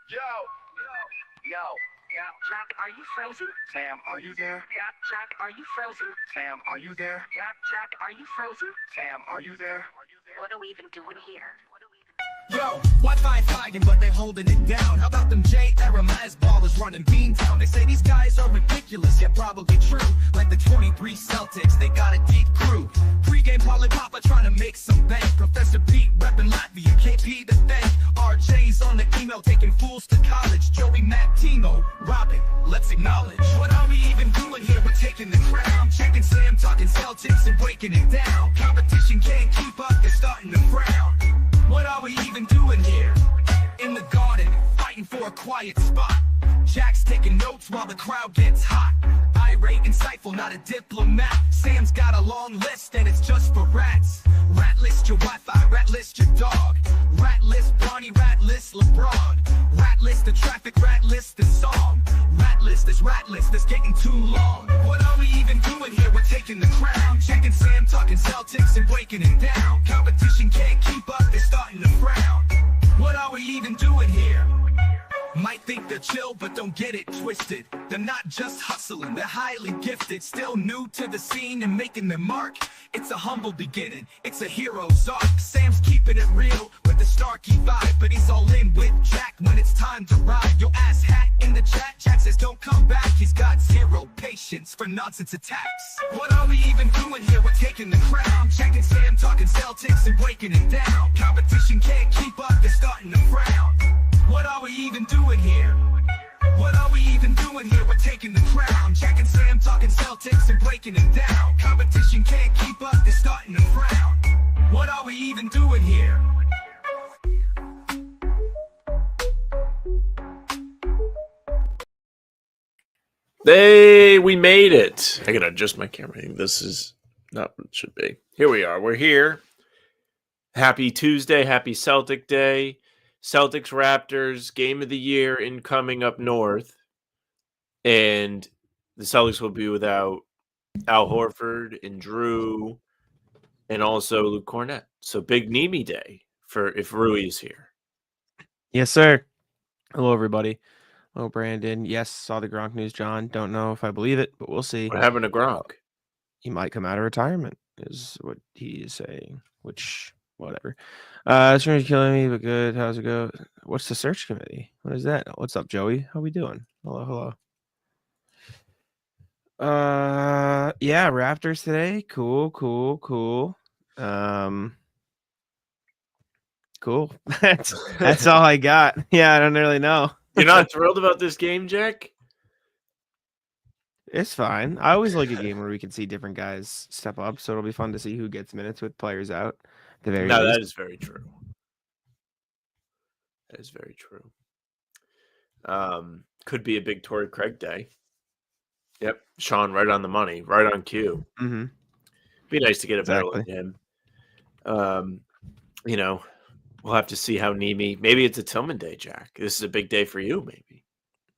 Yo, Jack, are you frozen? Sam, are you there? Yeah, Jack, are you frozen? Sam, are you there? Yeah, Jack, are you frozen? Sam, are you there? What are we even doing here? Yo, Wi-Fi flagging, but they holding it down. How about them J-era Maz ballers running Beantown? They say these guys are ridiculous, yet probably true. Like the 23 Celtics, they got a deep crew. Pregame Polly Papa trying to make some bank. Professor Pete repping Latvia, KP the thing. RJ's on the email taking fools to college. Joey, Matt, Timo, Robin, let's acknowledge. What are we even doing here? We're taking the crown. Checking Sam, talking Celtics and breaking it down. Competition can't keep up, they're starting to frown. What are we even doing here? In the garden, fighting for a quiet spot. Jack's taking notes while the crowd gets hot. Irate, insightful, not a diplomat. Sam's got a long list and it's just for rats. Rat list your Wi-Fi, rat list your dog. Rat list Bronny, rat list LeBron. Rat list the traffic, rat list the song. Rat list is getting too long. What are we even doing here? We're taking the crown. Checking Sam, talking Celtics and breaking it down. Competition can't keep up, they're starting to frown. What are we even doing here? Might think they're chill, but don't get it twisted. They're not just hustling, they're highly gifted. Still new to the scene and making their mark. It's a humble beginning, it's a hero's arc. Sam's keeping it real with the Starkey vibe, but he's all in with Jack when it's time to ride. Your ass hat in the chat, Jack says don't come back. He's got zero patience for nonsense attacks. What are we even doing here? We're taking the crown. Checking Sam, talking Celtics and breaking it down. Competition can't keep up, they're starting to frown. What are we even doing here? What are we even doing here? We're taking the crown. Jack and Sam talking Celtics and breaking it down. Competition can't keep up, they're starting to frown. What are we even doing here? We made it. I gotta adjust my camera. This is not what it should be. Here we are. We're here. Happy Tuesday. Happy Celtic Day. Celtics Raptors game of the year incoming up north. And the Celtics will be without Al Horford and Drew and also Luke Cornett. So big Nemi day for if Rui is here. Yes, sir. Hello, everybody. Hello, Brandon. Yes, saw the Gronk news, John. Don't know if I believe it, but we'll see. What happened to Gronk? He might come out of retirement, is what he is saying, which, whatever. Search killing me, but good. How's it go? What's the search committee? What is that? What's up, Joey? How we doing? Hello. Yeah, Raptors today. Cool. Cool. That's all I got. Yeah, I don't really know. You're not thrilled about this game, Jack? It's fine. I always like a game where we can see different guys step up, so it'll be fun to see who gets minutes with players out. The very least. That is very true. That is very true. Could be a big Torrey Craig day. Yep, Sean, right on the money, right on cue. Mm-hmm. Be nice to get a battle with him. We'll have to see how Nemi. Maybe it's a Tillman day, Jack. This is a big day for you, maybe.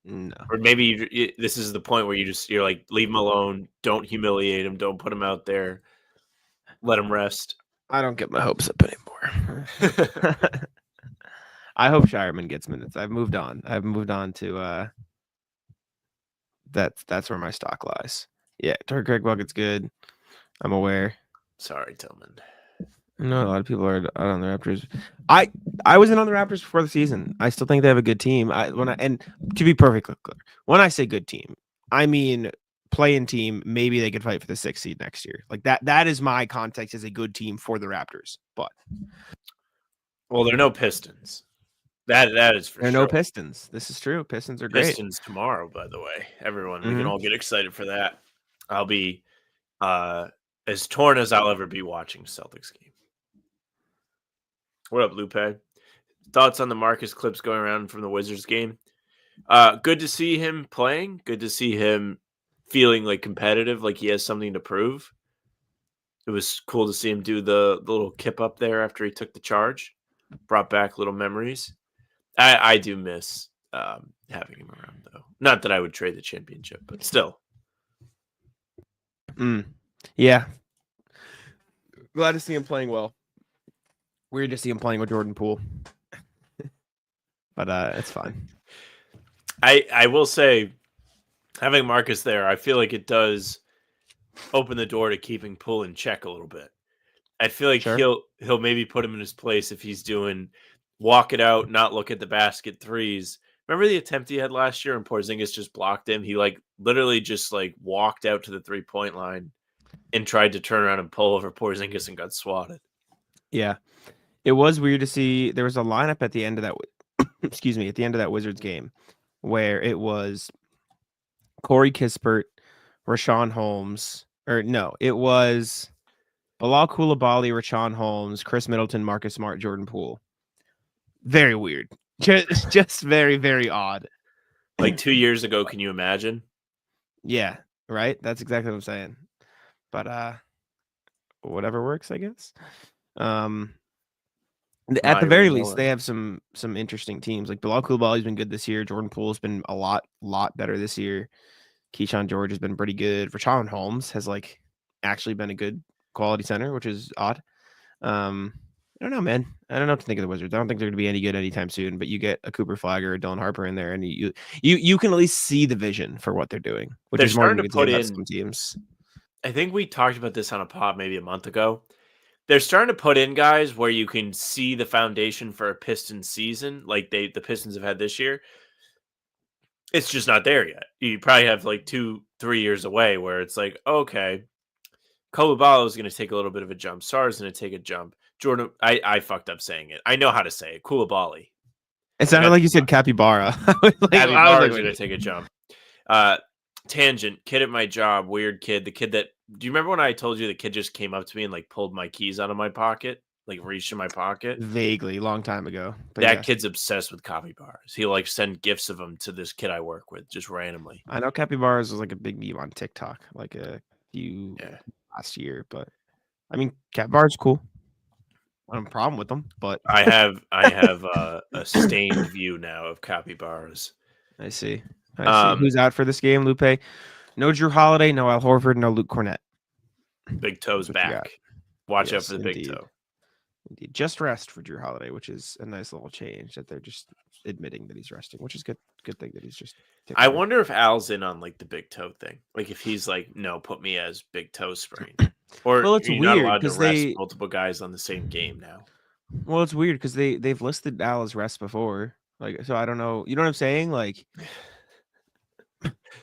No. Or maybe this is the point where you're like, leave him alone. Don't humiliate him. Don't put him out there. Let him rest. I don't get my hopes up anymore. I hope Shireman gets minutes. I've moved on. To that's where my stock lies. Yeah, Torrey Craig bucket's good. I'm aware. Sorry, Tillman. No, a lot of people are out on the Raptors. I was in on the Raptors before the season. I still think they have a good team. And to be perfectly clear, when I say good team, I mean play-in team. Maybe they could fight for the 6th seed next year. Like that. That is my context as a good team for the Raptors. But they're no Pistons. That is for sure. They're no Pistons. This is true. Pistons are great. Pistons tomorrow, by the way. Everyone, we can all get excited for that. I'll be as torn as I'll ever be watching Celtics game. What up, Lupe? Thoughts on the Marcus clips going around from the Wizards game? Good to see him playing. Good to see him feeling like competitive, like he has something to prove. It was cool to see him do the little kip up there after he took the charge. Brought back little memories. I do miss having him around, though. Not that I would trade the championship, but still. Yeah. Glad to see him playing well. Weird to see him playing with Jordan Poole. But it's fine. I will say, having Marcus there, I feel like it does open the door to keeping Poole in check a little bit. I feel like Sure. he'll maybe put him in his place if he's doing walk it out, not look at the basket threes. Remember the attempt he had last year and Porzingis just blocked him? He literally just walked out to the 3-point line and tried to turn around and pull over Porzingis and got swatted. Yeah. It was weird to see. There was a lineup at the end of that excuse me, at the end of that Wizards game where it was Corey Kispert, Rashawn Holmes, or no, it was Bilal Coulibaly, Rashawn Holmes, Chris Middleton, Marcus Smart, Jordan Poole. Very weird. Just very, very odd. 2 years ago, can you imagine? Yeah, right? That's exactly what I'm saying. But whatever works, I guess. At the very least, they have some interesting teams. Like Bilal Coulibaly's been good this year. Jordan Poole's been a lot better this year. Keyshawn George has been pretty good. Rashawn Holmes has actually been a good quality center, which is odd. I don't know, man. I don't know what to think of the Wizards. I don't think they're going to be any good anytime soon. But you get a Cooper Flagger or Dylan Harper in there, and you can at least see the vision for what they're doing, which They're is more than starting you to can put say about in- some teams. I think we talked about this on a pod maybe a month ago. They're starting to put in guys where you can see the foundation for a Pistons season, like the Pistons have had this year. It's just not there yet. You probably have 2-3 years away where it's okay, Coulibaly is going to take a little bit of a jump. Sarr's going to take a jump. Jordan, I fucked up saying it. I know how to say it. Coulibaly. It sounded like you said Capybara. Capybara is going to take a jump. Tangent, kid at my job, weird kid. The kid that, do you remember when I told you the kid just came up to me and pulled my keys out of my pocket? Reached in my pocket? Vaguely, long time ago. But that kid's obsessed with capybaras. He'll send gifts of them to this kid I work with just randomly. I know capybaras was a big meme on TikTok a few last year, but I mean capybaras cool. I don't have a problem with them, but I have a stained view now of capybaras. I see. Who's out for this game, Lupe? No Drew Holiday, no Al Horford, no Luke Cornett. Big Toe's back. Watch out for the Big Toe. Indeed. Just rest for Drew Holiday, which is a nice little change that they're just admitting that he's resting, which is good thing that he's just. I wonder if Al's in on the Big Toe thing. If he's no, put me as Big Toe sprain. Or well, it's you're weird not allowed to rest multiple guys on the same game now. Well, it's weird because they've listed Al as rest before. So I don't know. You know what I'm saying?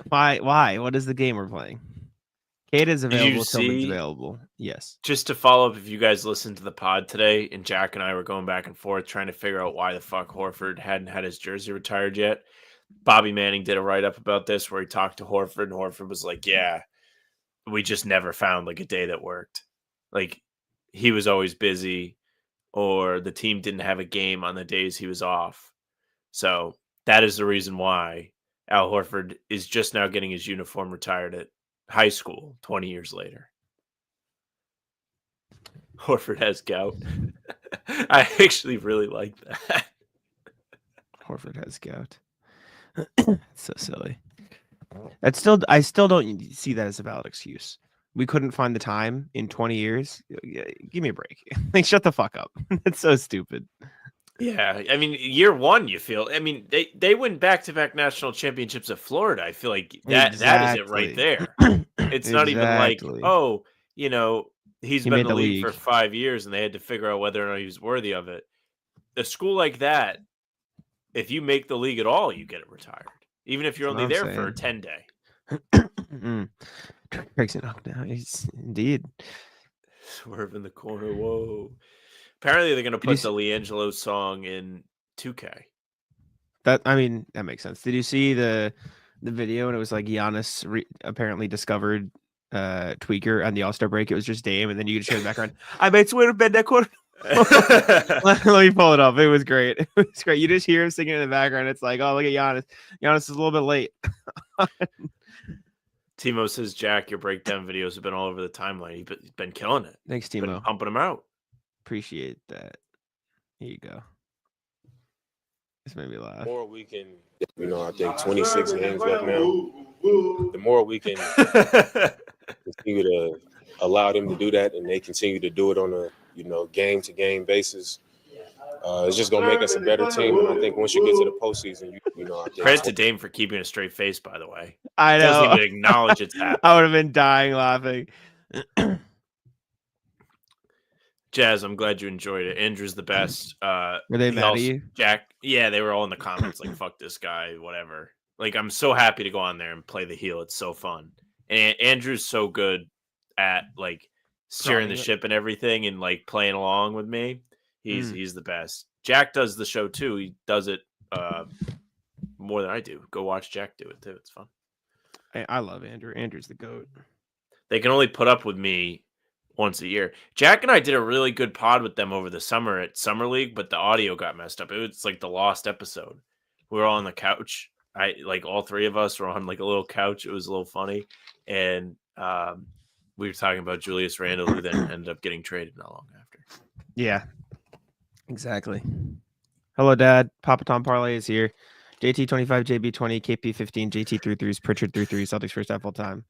Why? What is the game we're playing? Kate is available. Tillman's available. Yes. Just to follow up, if you guys listened to the pod today, and Jack and I were going back and forth trying to figure out why the fuck Horford hadn't had his jersey retired yet. Bobby Manning did a write-up about this where he talked to Horford, and Horford was like, yeah, we just never found a day that worked. He was always busy, or the team didn't have a game on the days he was off. So that is the reason why Al Horford is just now getting his uniform retired at high school 20 years later. Horford has gout. I actually really like that. Horford has gout. So silly. I still don't see that as a valid excuse. We couldn't find the time in 20 years. Give me a break. Shut the fuck up. It's so stupid. Yeah, I mean, year one, you feel. I mean, they win back-to-back national championships at Florida. I feel like that is it right there. It's not even oh, he's been in the league for 5 years, and they had to figure out whether or not he was worthy of it. A school like that, if you make the league at all, you get it retired, even if you're only there for a 10-day. Breaks it up now. Indeed. Swerve in the corner. Whoa. Apparently, they're going to put the LiAngelo song in 2K. That makes sense. Did you see the video? And it was Giannis apparently discovered Tweaker on the All-Star break. It was just Dame, and then you could show the background. I made swear to bed that quarter. Let me pull it up. It was great. It was great. You just hear him singing in the background. It's oh, look at Giannis. Giannis is a little bit late. Timo says, Jack, your breakdown videos have been all over the timeline. You've been killing it. Thanks, Timo. Been pumping them out. Appreciate that. Here you go. This made me laugh. The more we can, I think 26 games left now. The more we can continue to allow them to do that, and they continue to do it on a game-to-game basis, it's just gonna make us a better team. And I think once you get to the postseason, I think Credit to Dame for keeping a straight face, by the way. I Doesn't know. even acknowledge it's happening. I would have been dying laughing. Jazz, I'm glad you enjoyed it. Andrew's the best. Were they he mad at also- you? Jack, yeah, they were all in the comments like, fuck this guy, whatever. Like, I'm so happy to go on there and play the heel. It's so fun. And Andrew's so good at, like, steering the Running it. ship and everything and, like, playing along with me. He's the best. Jack does the show, too. He does it more than I do. Go watch Jack do it, too. It's fun. I love Andrew. Andrew's the GOAT. They can only put up with me once a year. Jack and I did a really good pod with them over the summer at Summer League, but the audio got messed up. It was like the lost episode. We were all on the couch. All three of us were on like a little couch. It was a little funny. And we were talking about Julius Randle, who then ended up getting traded not long after. Yeah, exactly. Hello, Dad. Papa Tom Parlay is here. JT 25, JB 20, KP 15, JT 3-3s, Pritchard 3-3, Celtics first half full time.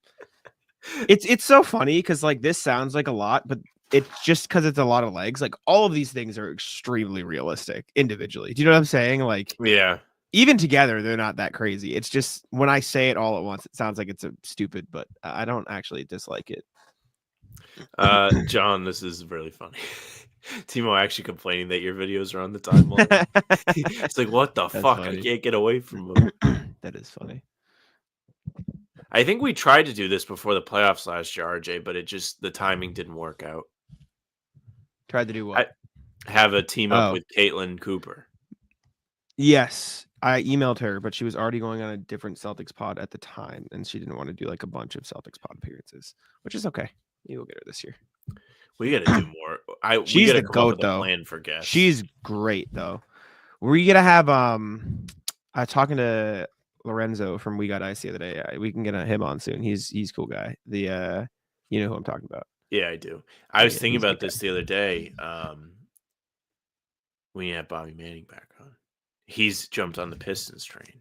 It's so funny because like this sounds like a lot, but it's just because it's a lot of legs. Like all of these things are extremely realistic individually. Do you know what I'm saying? Like Yeah. even together, they're not that crazy. It's just when I say it all at once, it sounds like it's stupid, but I don't actually dislike it. John, this is really funny. Timo actually complaining that your videos are on the timeline. It's like, what the That's fuck? funny. I can't get away from them. That is funny. I think we tried to do this before the playoffs last year, RJ, but the timing didn't work out. Tried to do what? Have a team up Oh. with Caitlin Cooper. Yes, I emailed her, but she was already going on a different Celtics pod at the time, and she didn't want to do like a bunch of Celtics pod appearances, which is okay. You will get her this year. We got to do more. We She's got to the come up GOAT, with a though. plan for guests. She's great though. We're gonna have talking to Lorenzo from We Got Ice the other day. We can get him on soon. He's a cool guy. The you know who I'm talking about. Yeah, I do. I was Yeah, thinking he's a about good this the other day. We have Bobby Manning back on. He's jumped on the Pistons train.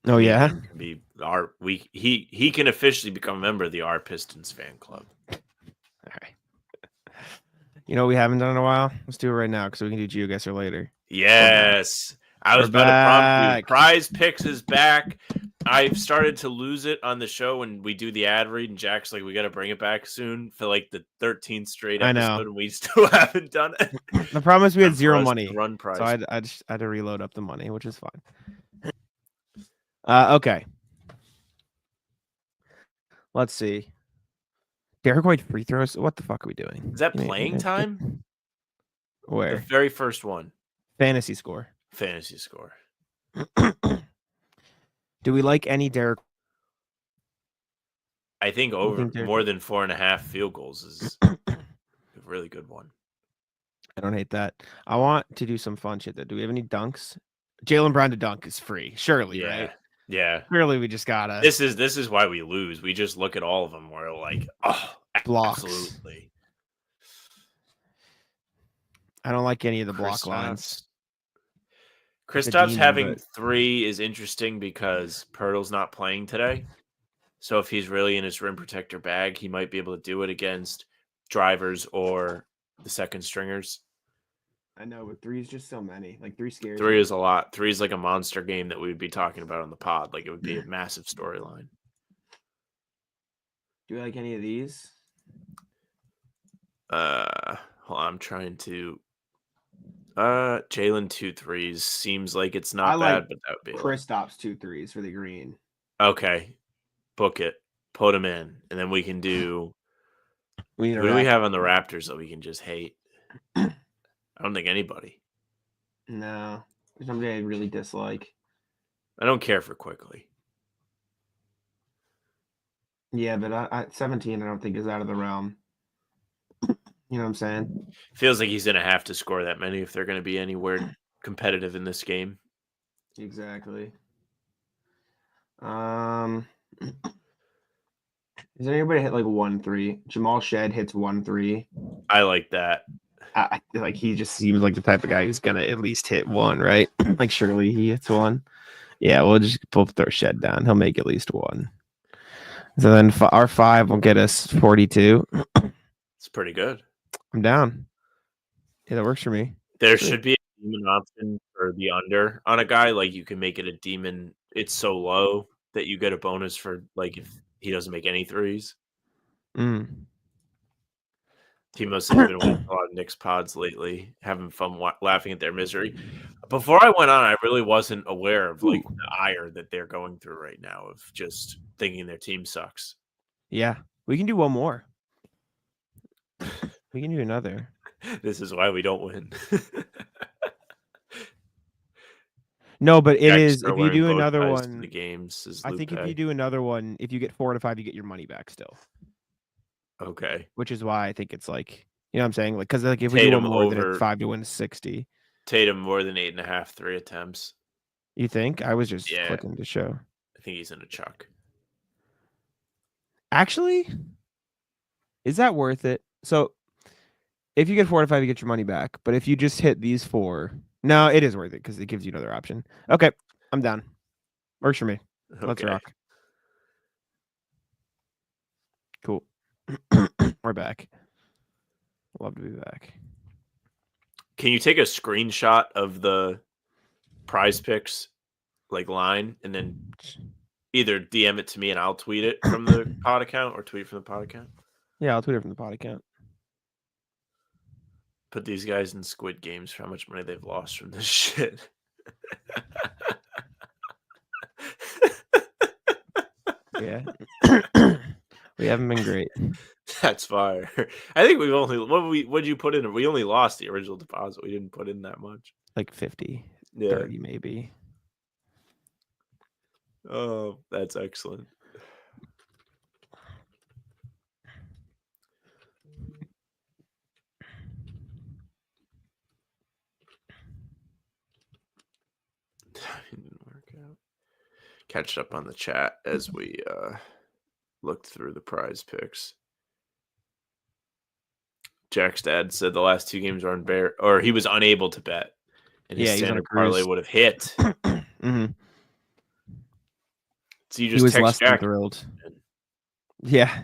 Oh yeah. He can officially become a member of the Our Pistons fan club. All right. You know what we haven't done in a while? Let's do it right now because we can do GeoGuessr later. Yes. I was We're about to prompt you. back. Prize Picks is back. I've started to lose it on the show when we do the ad read, and Jack's like, we got to bring it back soon for like the 13th straight I know. episode, and we still haven't done it. The problem is we had Time for zero us to money, Run prize. so I had to reload up the money, which is fine. Okay. Let's see. Derek White free throws. What the fuck are we doing? Is that playing time? The Where? very first one. Fantasy score. Fantasy score. Do we like any Derek? I think more than 4.5 field goals is a really good one. I don't hate that. I want to do some fun shit though. Do we have any dunks? Jaylen Brown to dunk is free, surely, Yeah. right? Yeah. Surely we just gotta This is why we lose. We just look at all of them. We're like, oh, blocks. absolutely. I don't like any of the block lines. Kristaps demon, having but- 3 is interesting because Pirtle's not playing today. So if he's really in his rim protector bag, he might be able to do it against drivers or the second stringers. I know, but 3 is just so many. Like 3 scares. 3 is a lot. 3 is like a monster game that we would be talking about on the pod. Like it would be a massive storyline. Do we like any of these? Hold on, I'm trying to. Jaylen 2 3s seems like it's not I bad, like but that would be a lot. Kristaps 2 3s for the green. Okay. Book it. Put them in. And then we can do. We need Who do we have on the Raptors that we can just hate? I don't think anybody. No, there's somebody I really dislike. I don't care for Quickly. Yeah, but I 17 I don't think is out of the realm. You know what I'm saying? Feels like he's going to have to score that many if they're going to be anywhere competitive in this game. Exactly. Is there anybody hit like 1-3? Jamal Shed hits 1-3. I like that. I like he just seems like the type of guy who's gonna at least hit one, right? Like surely he hits one. Yeah, we'll just throw Shed down. He'll make at least one. So then our 5 will get us 42. It's pretty good. I'm down. Yeah, that works for me. There should be a demon option for the under on a guy, like you can make it a demon. It's so low that you get a bonus for like if he doesn't make any threes. Mm. He must have been watching a lot of Knicks pods lately, having fun laughing at their misery. Before I went on, I really wasn't aware of like the ire that they're going through right now of just thinking their team sucks. Yeah, we can do one more. We can do another. This is why we don't win. No, but it Jack's is. still If you wearing do bow another ties to one, the games is I think if Lupe. you do another one, if you get 4 out of 5, you get your money back still. Okay. Which is why I think it's like, you know what I'm saying? Like, because like if we Tatum do one more, then over- it's 5 to win 60. Tatum more than 8.5 3 attempts. You think? I was just Yeah. clicking to show. I think he's in a chuck. Actually, is that worth it? So if you get 4 out of 5, you get your money back. But if you just hit these 4, no, it is worth it because it gives you another option. Okay, I'm down. Works for me. Let's Okay. rock. Cool. We're back. Love to be back. Can you take a screenshot of the prize picks like line and then either DM it to me and I'll tweet it from the pod account or tweet it from the pod account? Yeah, I'll tweet it from the pod account. Put these guys in Squid Games for how much money they've lost from this shit. Yeah. We haven't been great. That's fire. I think we've only what'd you put in? We only lost the original deposit. We didn't put in that much. Like 50, Yeah. 30 maybe. Oh, that's excellent. Didn't work out. Catch up on the chat as we looked through the prize picks. Jack's dad said the last 2 games are unbear, or he was unable to bet, and his Yeah, he's on a standard parlay cruise. would have hit. Mm-hmm. So you He just was text less than Jack. thrilled. Yeah.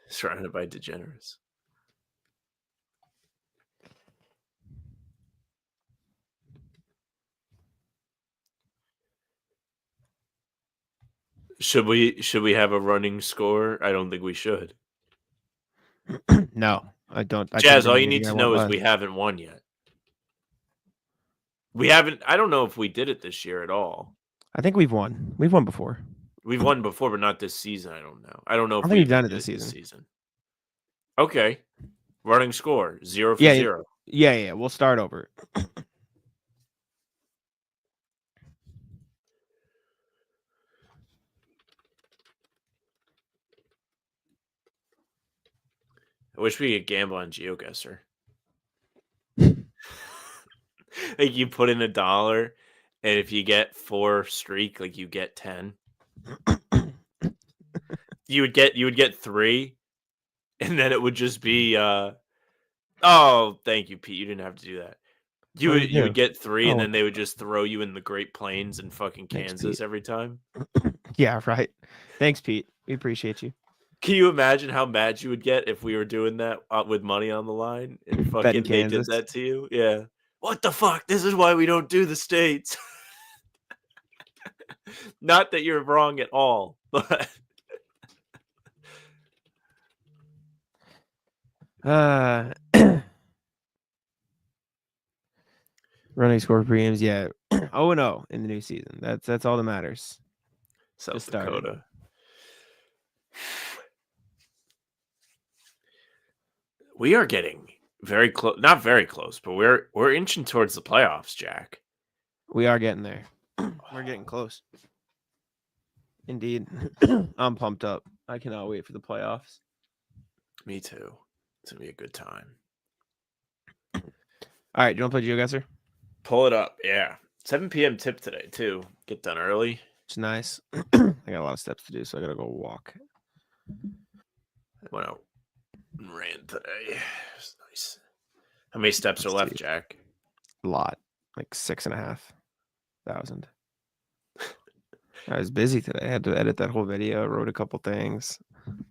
Surrounded by degenerates. Should we have a running score? I don't think we should. No, I don't. I Jazz, think all you need to know is we haven't won yet. We haven't. I don't know if we did it this year at all. I think we've won. We've won before. We've won before, but not this season. I don't know. I don't know if I think we've even done it did this season. Okay. Running score 0 for Yeah, 0. Yeah. We'll start over. I wish we could gamble on GeoGuessr. Like you put in $1, and if you get 4 streak, like you get 10. you would get 3, and then it would just be oh, thank you, Pete. You didn't have to do that. You would get 3, and then they would just throw you in the Great Plains in fucking Kansas every time. Yeah, right. Thanks, Pete. We appreciate you. Can you imagine how mad you would get if we were doing that with money on the line and fucking they did that to you? Yeah. What the fuck? This is why we don't do the States. Not that you're wrong at all, but running score pregames, yeah. 0-0 in the new season. That's all that matters. South Dakota. We are getting very close. Not very close, but we're inching towards the playoffs, Jack. We are getting there. We're getting close. Indeed. I'm pumped up. I cannot wait for the playoffs. Me too. It's going to be a good time. All right. Do you want to play GeoGuessr? Pull it up. Yeah. 7 p.m. tip today, too. Get done early. It's nice. I got a lot of steps to do, so I got to go walk. I went out and ran today. It's nice. How many steps are left, Jack? A lot. Like 6,500. I was busy today. I had to edit that whole video, wrote a couple things,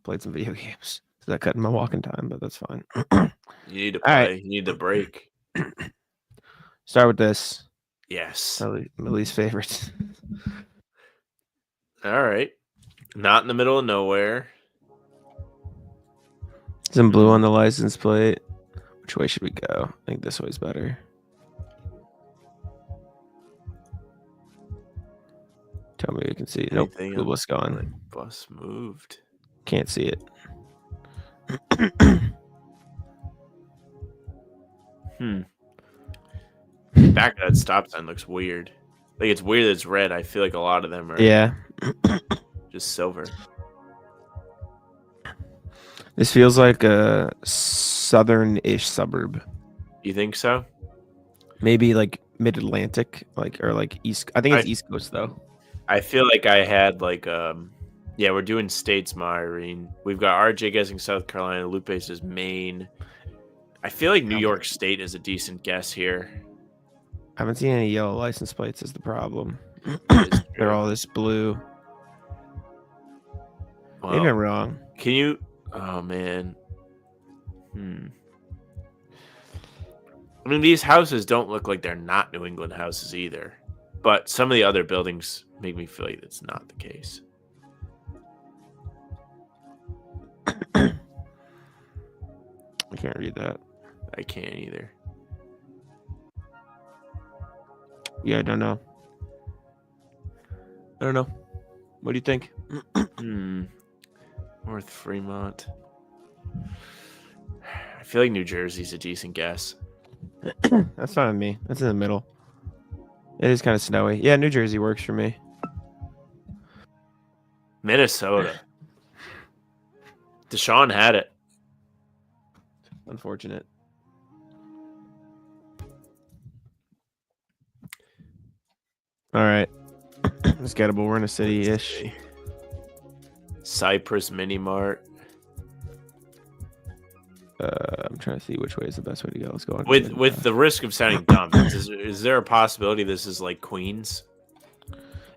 played some video games. So that cut my walking time, but that's fine. You need to play. Right. You need to break. Start with this. Yes. My least favorites. All right. Not in the middle of nowhere. Some blue on the license plate. Which way should we go? I think this way's better. Tell me you can see. Nope. Anything Blue bus gone. Like bus moved. Can't see it. Back of that stop sign looks weird. Like it's weird that it's red. I feel like a lot of them are Yeah. just silver. This feels like a southern-ish suburb. You think so? Maybe like mid-Atlantic, or like east. I think it's East Coast though. I feel like I had yeah, we're doing states, Irene. We've got RJ guessing South Carolina. Lupe says Maine. I feel like New York State is a decent guess here. I haven't seen any yellow license plates is the problem. They're all this blue. Well, Maybe I'm wrong. Can you? Oh man. I mean, these houses don't look like they're not New England houses either. But some of the other buildings make me feel like that's not the case. I can't read that. I can't either. Yeah, I don't know. I don't know. What do you think? North Fremont. I feel like New Jersey's a decent guess. That's fine with me. That's in the middle. It is kind of snowy. Yeah, New Jersey works for me. Minnesota. Deshaun had it. Unfortunate. All right. It's gettable. We're in a city-ish. Cypress Mini Mart. I'm trying to see which way is the best way to go. Let's go on. With the risk of sounding dumb, is there a possibility this is like Queens?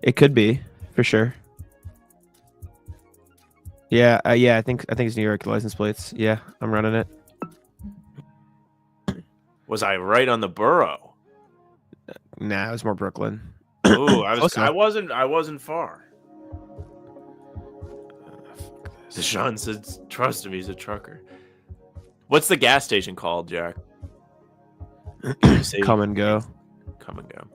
It could be, for sure. Yeah, I think it's New York license plates. Yeah, I'm running it. Was I right on the borough? Nah, it was more Brooklyn. Ooh, I wasn't far. Deshaun says, "Trust him, he's a trucker." What's the gas station called, Jack? Come and go. Come and go.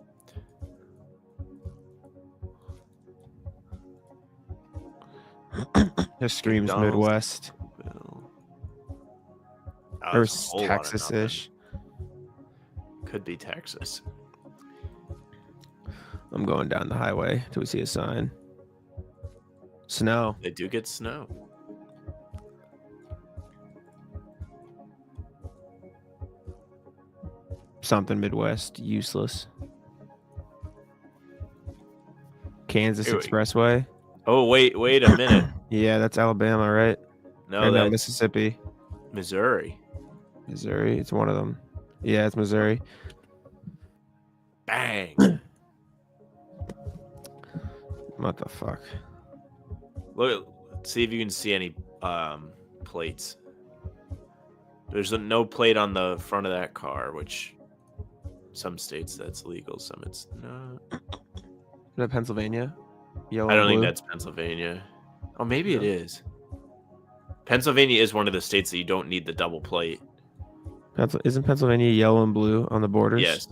This screams McDonald's. Midwest. Or Texas-ish. Could be Texas. I'm going down the highway till we see a sign. Snow. They do get snow. Something Midwest. Useless. Kansas Expressway. Oh, wait a minute. Yeah, that's Alabama, right? No, that's Mississippi. Missouri. Missouri. It's one of them. Yeah, it's Missouri. Bang. What the fuck? Look, see if you can see any plates. There's no plate on the front of that car, which some states that's legal, some it's not. Is that Pennsylvania? Yellow. I don't think blue? that's Pennsylvania. Oh, maybe it is. Pennsylvania is one of the states that you don't need the double plate. Isn't Pennsylvania yellow and blue on the borders? Yes.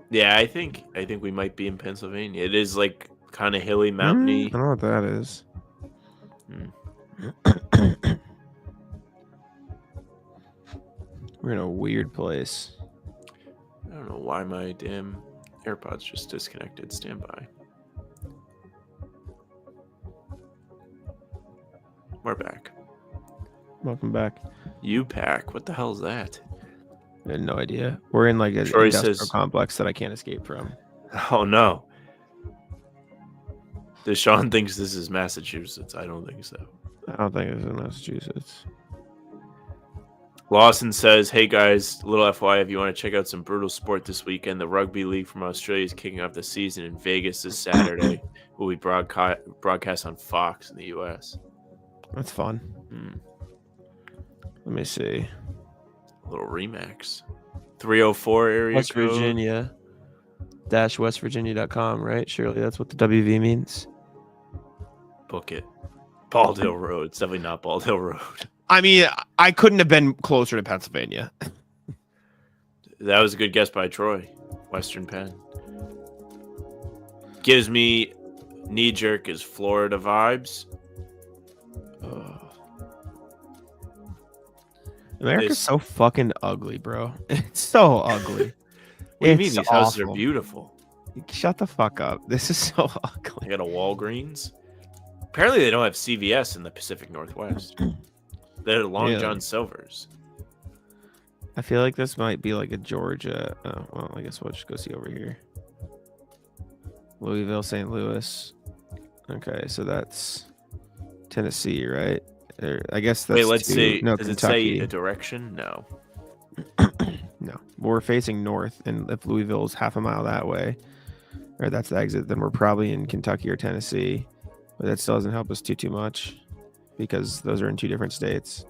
Yeah, I think we might be in Pennsylvania. It is like kind of hilly, mountainy. I don't know what that is. We're in a weird place. I don't know why my damn AirPods just disconnected. Stand by. We're back. Welcome back. U-Pack. What the hell is that? I had no idea. We're in like an Troy industrial says- complex that I can't escape from. Oh no. Deshaun thinks this is Massachusetts. I don't think so. I don't think it's in Massachusetts. Lawson says, "Hey guys, little FYI, if you want to check out some brutal sport this weekend, the Rugby League from Australia is kicking off the season in Vegas this Saturday. Will be broadcast on Fox in the U.S." That's fun. Let me see. A little Remax. 304 area West code. Virginia. -westvirginia.com, right? Surely that's what the WV means. Book it. Bald Hill Road. It's definitely not Bald Hill Road. I mean, I couldn't have been closer to Pennsylvania. That was a good guess by Troy. Western Penn. Gives me knee-jerk is Florida vibes. America's so fucking ugly, bro. It's so ugly. What do you mean? These houses are beautiful. Shut the fuck up. This is so ugly. I got a Walgreens. Apparently, they don't have CVS in the Pacific Northwest. They're Long John Silver's. I feel like this might be like a Georgia. Oh, well, I guess we'll just go see over here. Louisville, St. Louis. Okay, so that's Tennessee, right? I guess that's. Wait, let's see. No, Does Kentucky. it say a direction? No. No, we're facing north, and if Louisville's half a mile that way, or that's the exit, then we're probably in Kentucky or Tennessee. But that still doesn't help us too much because those are in two different states.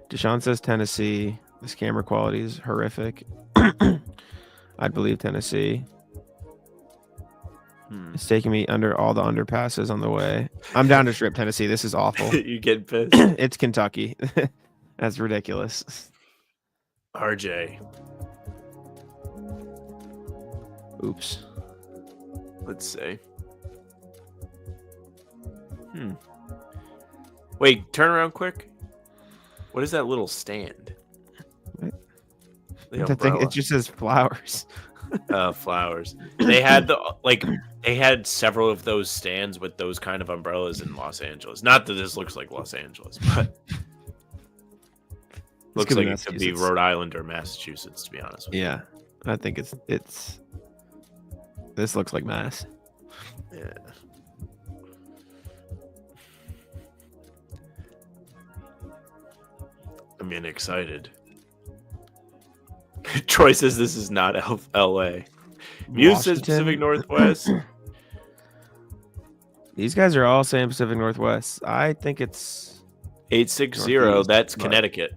Deshaun says Tennessee. This camera quality is horrific. I'd believe Tennessee. It's taking me under all the underpasses on the way. I'm down to strip Tennessee. This is awful. You get pissed. It's Kentucky. That's ridiculous. RJ. Oops. Let's see. Wait, turn around quick. What is that little stand? What? The I think it umbrella. just says flowers. Flowers. They had they had several of those stands with those kind of umbrellas in Los Angeles. Not that this looks like Los Angeles, but looks like it could be Rhode Island or Massachusetts, to be honest with you. Yeah, I think it's. This looks like Mass. Yeah. I mean, excited. Troy says this is not L.A. Muse says Pacific Northwest. These guys are all saying Pacific Northwest. I think it's 860. Northeast, That's but- Connecticut.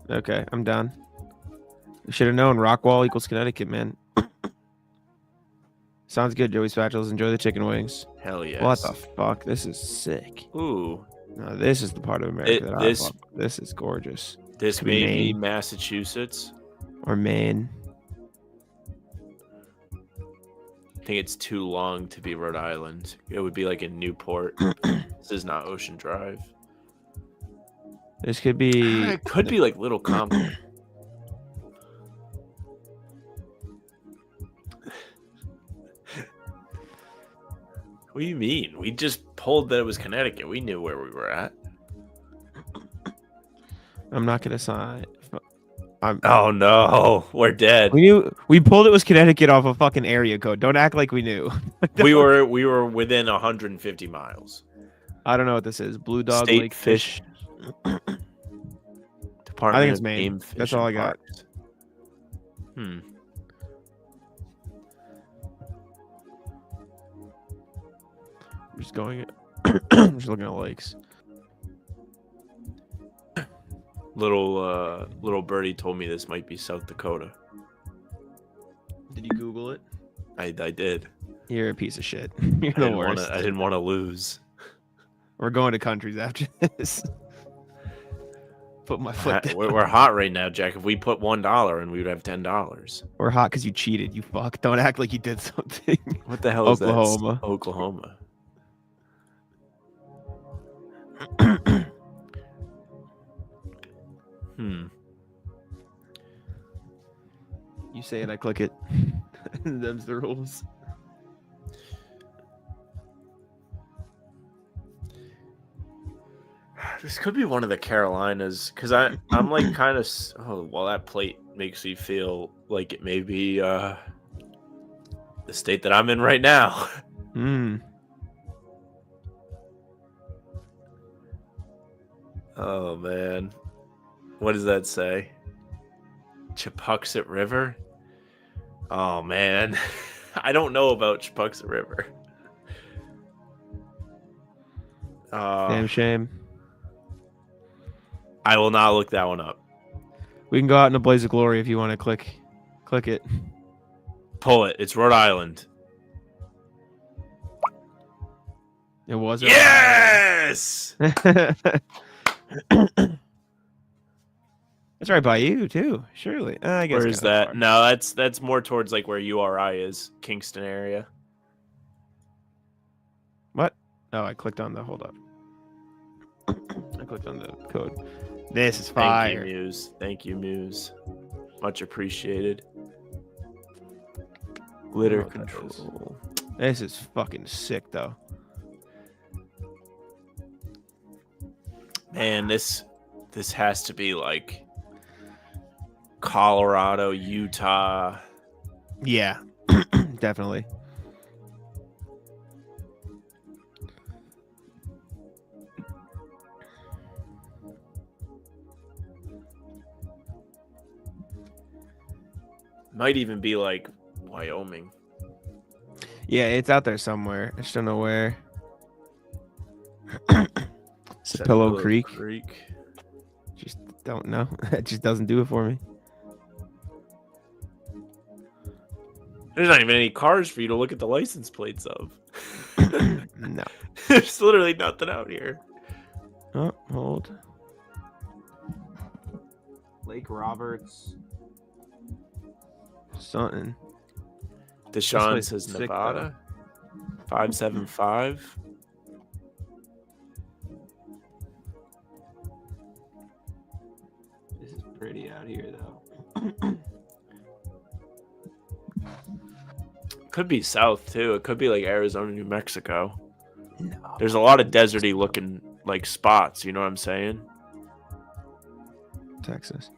okay. I'm done. You should have known. Rockwall equals Connecticut, man. Sounds good, Joey Spatulas. Enjoy the chicken wings. Hell yes. What the fuck? This is sick. Ooh. No, this is the part of America that this- I love. This is gorgeous. This Could be may be Maine. Massachusetts. Or Maine. I think it's too long to be Rhode Island. It would be like in Newport. This is not Ocean Drive. This could be. It could be like Little Compton. What do you mean? We just pulled that it was Connecticut. We knew where we were at. I'm not gonna sign. Oh no, we're dead. We knew. We pulled it was Connecticut off a fucking area code. Don't act like we knew. We were within 150 miles. I don't know what this is. Blue Dog State Lake Fish Department. I think it's of Maine. Game, Fish, That's all and I got. Parks. I'm just going. I'm just looking at lakes. Little birdie told me this might be South Dakota. Did you Google it? I did. You're a piece of shit. You're the worst. I didn't want to lose. We're going to countries after this. Put my foot down. We're hot right now, Jack. If we put $1 and we would have $10. We're hot because you cheated. You fuck. Don't act like you did something. What the hell is Oklahoma. that? Oklahoma. You say it, I click it. Them's the rules. This could be one of the Carolinas because I'm like kind of. Oh, well, that plate makes me feel like it may be the state that I'm in right now. Oh man, what does that say? Chepuxet River. Oh man, I don't know about Chepuxa River. Damn shame. I will not look that one up. We can go out in a blaze of glory if you want to click it. Pull it. It's Rhode Island. It was. Yes. That's right by you too. Surely. I guess. Where is that? No, that's more towards like where URI is, Kingston area. What? Oh, I clicked on the. Hold up. I clicked on the code. This is fire. Thank you, Muse. Thank you, Muse. Much appreciated. Glitter control. This is fucking sick, though. Man, this has to be like Colorado, Utah. Yeah, definitely. Might even be like Wyoming. Yeah, it's out there somewhere. I just don't know where. Pillow Creek. Just don't know. It just doesn't do it for me. There's not even any cars for you to look at the license plates of. No. There's literally nothing out here. Oh, hold. Lake Roberts. Something. Deshaun says Nevada. 575. This is pretty out here, though. Could be south too. It could be like Arizona, New Mexico. No. There's a lot of deserty looking like spots. You know what I'm saying? Texas.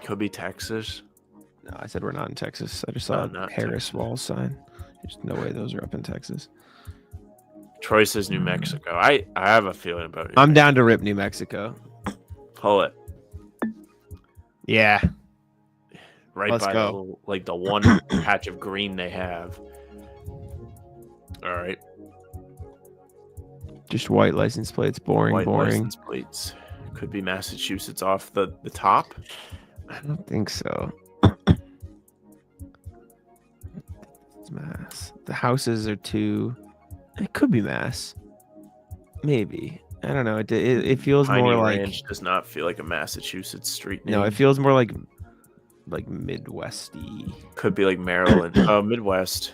Could be Texas. No, I said we're not in Texas. I just saw a Harris Wall sign. There's no way those are up in Texas. Troy says New Mexico. I have a feeling about it. I'm down to rip New Mexico. Pull it. Yeah. Right Let's by go. the little, like the one patch of green they have. All right. Just white license plates. Boring. White boring. license plates. Could be Massachusetts off the top. I don't think so. It's Mass. The houses are too. It could be Mass. Maybe. I don't know. It feels Piney more Ranch like. does not feel like a Massachusetts street name. No, it feels more like Midwesty Could be like Maryland. Oh, Midwest.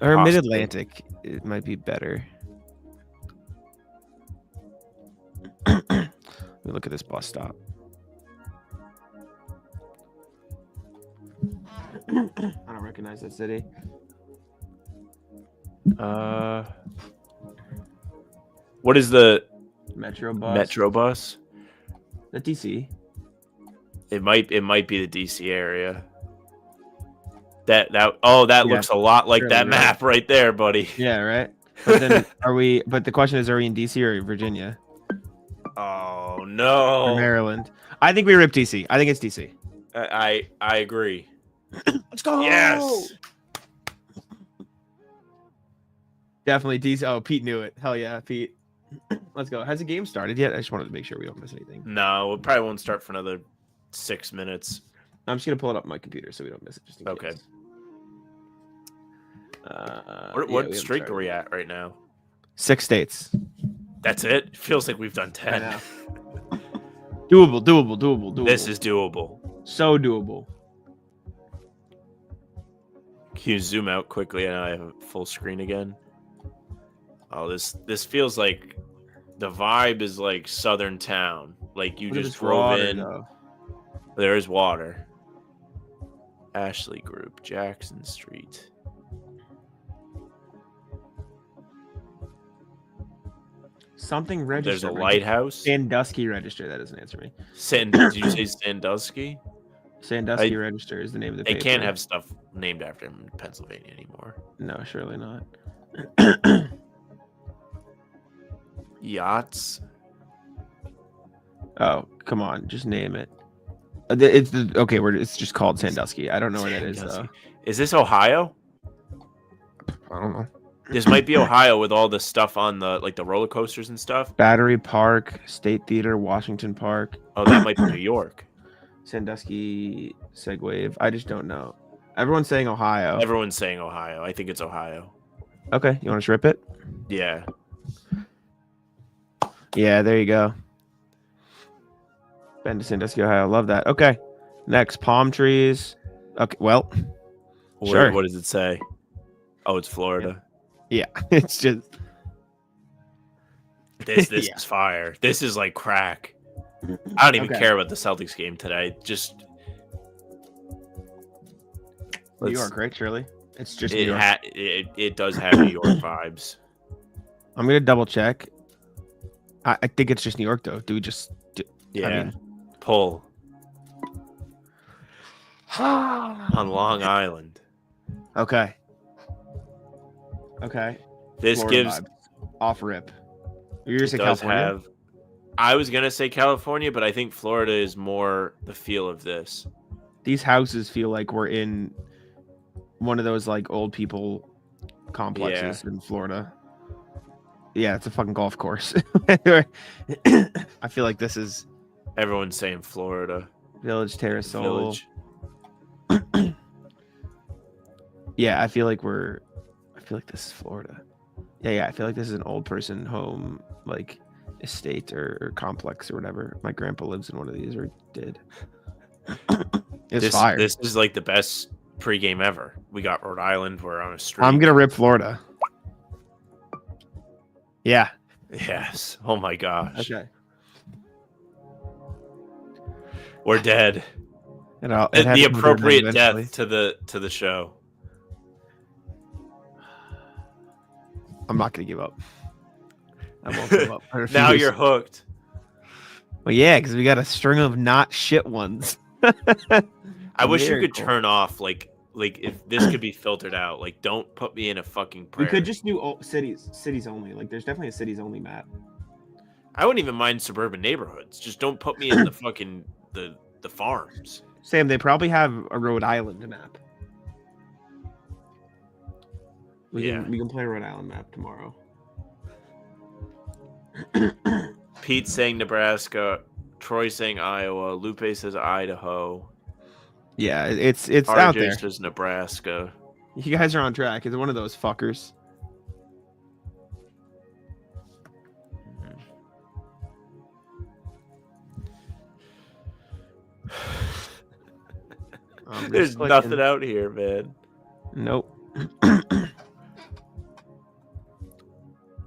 or Possibly. Mid-Atlantic. It might be better. Let me look at this bus stop. I don't recognize that city. What is the Metro bus. Metro bus? The DC. It might be the DC area. That looks a lot like that map right there, buddy. Yeah, right. But then But the question is, are we in DC or Virginia? Oh Or no. Maryland. I think we ripped DC. I think it's DC. I agree. Let's go. Yes. Definitely DC. Oh, Pete knew it. Hell yeah, Pete. Let's go. Has the game started yet? I just wanted to make sure we don't miss anything. No, it probably won't start for another 6 minutes. I'm just gonna pull it up on my computer so we don't miss it. Just in Okay. case. What streak are we at right now? 6 states. That's it? Feels like we've done 10. I know. Doable. This is doable. so doable. Can you zoom out quickly? I know I have a full screen again. Oh, this feels like the vibe is like Southern town. Like you Look at just this drove water, in. though. There is water. Ashley Group, Jackson Street. Something registered. There's a lighthouse. Sandusky register. That doesn't answer me. Did you say Sandusky? Sandusky register is the name of the They paper. can't have stuff named after him in Pennsylvania anymore. No, surely not. Yachts. Oh, come on, just name it. It's just called Sandusky. I don't know where that is though. Sandusky. Is this Ohio? I don't know. This might be Ohio with all the stuff on the like the roller coasters and stuff. Battery Park, State Theater, Washington Park, Oh, that might be New York. Sandusky, Segwave. I just don't know. Everyone's saying Ohio. Everyone's saying Ohio. I think it's Ohio. Okay, you want to rip it? Yeah. Yeah, there you go. Bend to Sandusky, Ohio. Love that. Okay, next, palm trees. Okay, well, sure. What does it say? Oh, it's Florida. Yeah, it's just This Yeah. is fire. This is like crack. I don't even Okay. care about the Celtics game today. Just New let's- York, right? Surely, it's just New York. it does have New York vibes. I'm gonna double check. I think it's just New York, though. Do we just? Yeah. Pull on Long Island. Okay. Okay. This Florida gives vibes. Off rip. You're it saying does California? have. I was gonna say California, but I think Florida is more the feel of this. These houses feel like we're in one of those like old people complexes in Florida. Yeah, it's a fucking golf course. I feel like this is Everyone's saying Florida. Village Terrasol. Village. Yeah, I feel like this is Florida. Yeah, I feel like this is an old person home, like estate or complex or whatever. My grandpa lives in one of these, or did. It's fire. This is like the best pregame ever. We got Rhode Island. We're on a street. I'm gonna rip Florida. Yeah. Yes. Oh my gosh. Okay. We're dead. It had The to be appropriate eventually. death to the show. I'm not gonna give up. I won't give up. I Now refuse. you're hooked. Well, yeah, because we got a string of not shit ones. I wish you could Miracle. turn off like if this could be filtered out. Like, don't put me in a fucking prayer. We could just do cities only. Like, there's definitely a cities only map. I wouldn't even mind suburban neighborhoods. Just don't put me in the fucking the farms. Sam, they probably have a Rhode Island map. We can play a Rhode Island map tomorrow. Pete saying Nebraska, Troy saying Iowa, Lupe says Idaho, Yeah, it's out there. RJ says Nebraska. You guys are on track. It's one of those fuckers. There's nothing out here, man. Nope.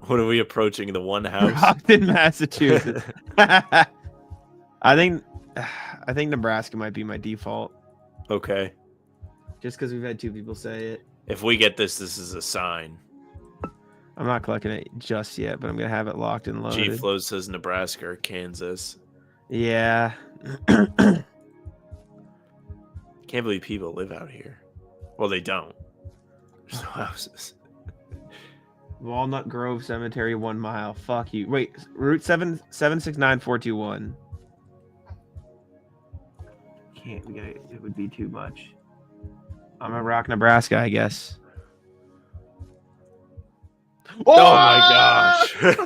What are we approaching? The one house? Brockton, Massachusetts. I think Nebraska might be my default, Okay. just because we've had two people say it. If we get this is a sign. I'm not collecting it just yet, but I'm gonna have it locked and loaded. G Flow says Nebraska or Kansas. Yeah. Can't believe people live out here. Well, they don't. There's no houses. Walnut Grove Cemetery, 1 mile. Fuck you. Wait, Route 769-421. Can't we get it? It would be too much. I'm gonna rock Nebraska, I guess. Oh my gosh.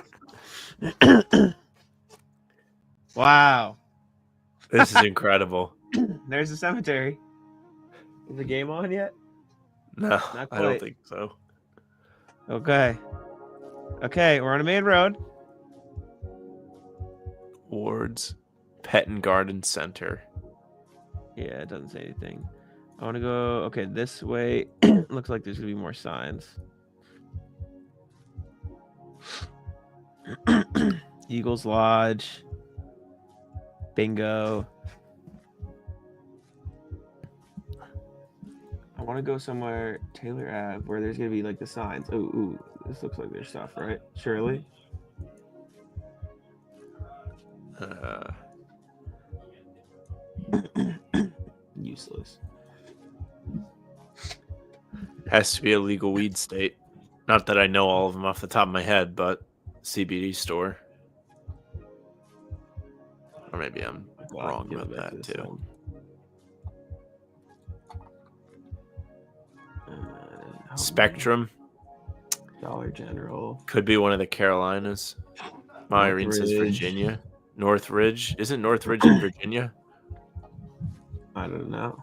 Wow. This is incredible. There's the cemetery. Is the game on yet? No, Not I quite. don't think so. Okay. Okay, we're on a main road. Wards, Pet and Garden Center. Yeah, it doesn't say anything. I want to go, okay, this way. Looks like there's going to be more signs. Eagles Lodge. Bingo. I want to go somewhere, Taylor Ave, where there's going to be like the signs. Ooh, this looks like there's stuff, right? Surely. Useless. Has to be a legal weed state. Not that I know all of them off the top of my head, but CBD store. Or maybe I'm wrong Give it about back to that the too. sun. Spectrum. Dollar General. Could be one of the Carolinas. Myrene says Northridge. Virginia. Northridge. Isn't Northridge in Virginia? I don't know.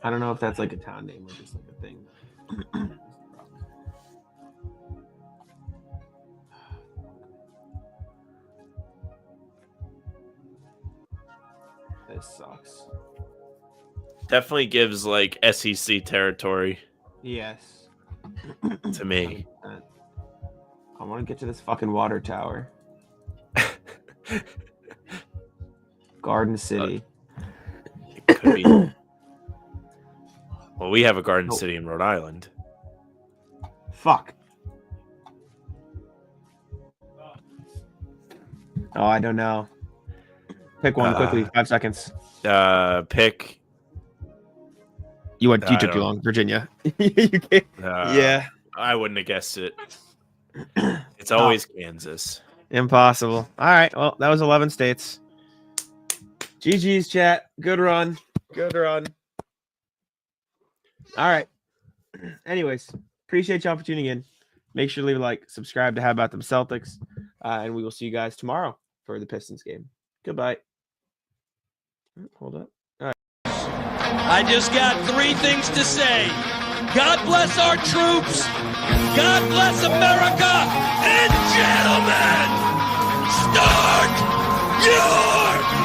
I don't know if that's like a town name or just like a thing. This sucks. Definitely gives like SEC territory Yes. to me. 100%. I want to get to this fucking water tower. Garden City. It could be. Well, we have a Garden Nope. City in Rhode Island. Fuck. Oh, I don't know. Pick one quickly. 5 seconds. Pick. You I took too don't- long. Virginia. You can't- yeah. I wouldn't have guessed it. It's always Kansas. Impossible. All right. Well, that was 11 states. GG's, chat. Good run. Good run. All right. Anyways, appreciate y'all for tuning in. Make sure to leave a like, subscribe to How About Them Celtics, and we will see you guys tomorrow for the Pistons game. Goodbye. Hold up. I just got 3 things to say. God bless our troops. God bless America. And gentlemen, start your